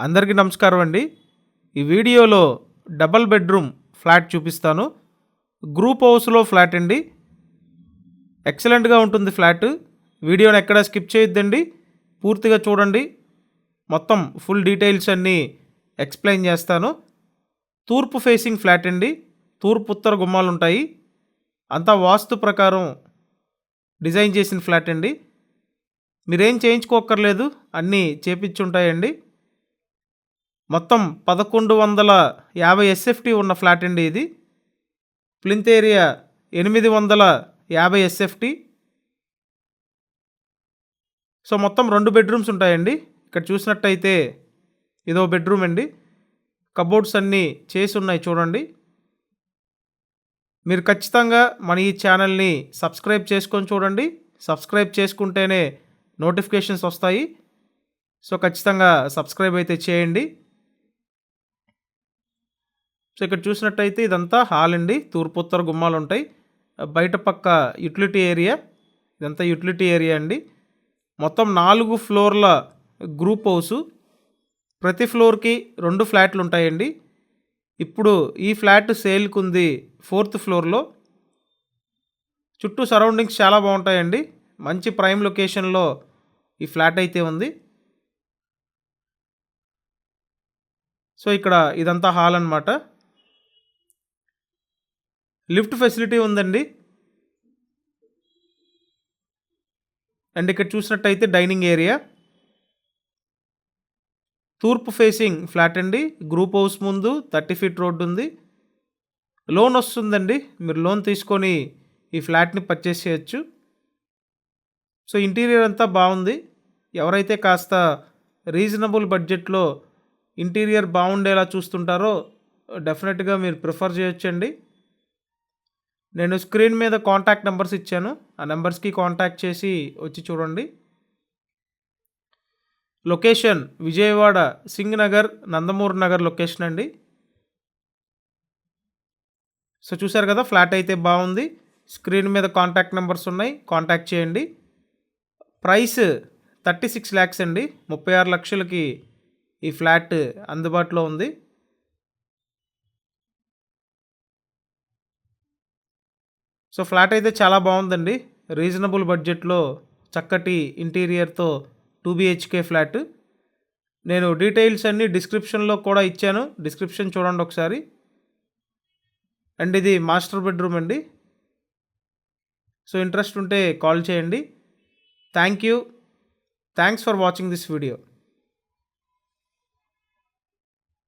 అందరికీ నమస్కారం అండి. ఈ వీడియోలో డబల్ బెడ్రూమ్ ఫ్లాట్ చూపిస్తాను. గ్రూప్ హౌస్లో ఫ్లాట్ అండి. ఎక్సలెంట్గా ఉంటుంది ఫ్లాట్. వీడియోని ఎక్కడ స్కిప్ చేయొద్దండి, పూర్తిగా చూడండి. మొత్తం ఫుల్ డీటెయిల్స్ అన్నీ ఎక్స్ప్లెయిన్ చేస్తాను. తూర్పు ఫేసింగ్ ఫ్లాట్ అండి. తూర్పు ఉత్తర గుమ్మాలు ఉంటాయి. అంతా వాస్తు ప్రకారం డిజైన్ చేసిన ఫ్లాట్ అండి. మీరేం చేయించుకోక్కర్లేదు, అన్నీ చేపించుంటాయండి. మొత్తం 1150 ఎస్ఎఫ్టీ ఉన్న ఫ్లాట్ అండి ఇది. Plinth area 850 SFT. సో మొత్తం 2 బెడ్రూమ్స్ ఉంటాయండి. ఇక్కడ చూసినట్టయితే ఇదో బెడ్రూమ్ అండి. కబోర్డ్స్ అన్నీ చేసి ఉన్నాయి చూడండి. మీరు ఖచ్చితంగా మన ఈ ఛానల్ని సబ్స్క్రైబ్ చేసుకొని చూడండి. సబ్స్క్రైబ్ చేసుకుంటేనే నోటిఫికేషన్స్ వస్తాయి. సో ఖచ్చితంగా సబ్స్క్రైబ్ అయితే చేయండి. సో ఇక్కడ చూసినట్టయితే ఇదంతా హాల్ అండి. తూర్పు ఉత్తర గుమ్మాలు ఉంటాయి. బయట పక్క యూటిలిటీ ఏరియా. ఇదంతా యూటిలిటీ ఏరియా అండి. మొత్తం 4 ఫ్లోర్ల గ్రూప్ హౌసు. ప్రతి ఫ్లోర్కి 2 ఫ్లాట్లు ఉంటాయండి. ఇప్పుడు ఈ ఫ్లాట్ సేల్కి ఉంది 4th ఫ్లోర్లో. చుట్టూ సరౌండింగ్స్ చాలా బాగుంటాయండి. మంచి ప్రైమ్ లొకేషన్లో ఈ ఫ్లాట్ అయితే ఉంది. సో ఇక్కడ ఇదంతా హాల్ అన్నమాట. లిఫ్ట్ ఫెసిలిటీ ఉందండి. అండ్ ఇక్కడ చూసినట్టయితే డైనింగ్ ఏరియా. తూర్పు ఫేసింగ్ ఫ్లాట్ అండి. గ్రూప్ హౌస్ ముందు 30 ఫీట్ రోడ్డు ఉంది. లోన్ వస్తుందండి. మీరు లోన్ తీసుకొని ఈ ఫ్లాట్ని పర్చేస్ చేయొచ్చు. సో ఇంటీరియర్ అంతా బాగుంది. ఎవరైతే కాస్త రీజనబుల్ బడ్జెట్లో ఇంటీరియర్ బాగుండేలా చూస్తుంటారో డెఫినెట్గా మీరు ప్రిఫర్ చేయొచ్చండి. నేను స్క్రీన్ మీద కాంటాక్ట్ నెంబర్స్ ఇచ్చాను. ఆ నెంబర్స్కి కాంటాక్ట్ చేసి వచ్చి చూడండి. లొకేషన్ విజయవాడ సింగ్ నగర్, నందమూరి నగర్ లొకేషన్ అండి. సో చూసారు కదా, ఫ్లాట్ అయితే బాగుంది. స్క్రీన్ మీద కాంటాక్ట్ నెంబర్స్ ఉన్నాయి, కాంటాక్ట్ చేయండి. ప్రైస్ 36 lakhs అండి. 36 లక్షలకి ఈ ఫ్లాట్ అందుబాటులో ఉంది. సో ఫ్లాట్ అయితే చాలా బాగుందండి. రీజనబుల్ బడ్జెట్లో చక్కటి ఇంటీరియర్తో 2 BHK ఫ్లాట్. నేను డీటెయిల్స్ అన్నీ డిస్క్రిప్షన్లో కూడా ఇచ్చాను. డిస్క్రిప్షన్ చూడండి ఒకసారి. అండ్ ఇది మాస్టర్ బెడ్రూమ్ అండి. సో ఇంట్రెస్ట్ ఉంటే కాల్ చేయండి. Thanks for watching this video.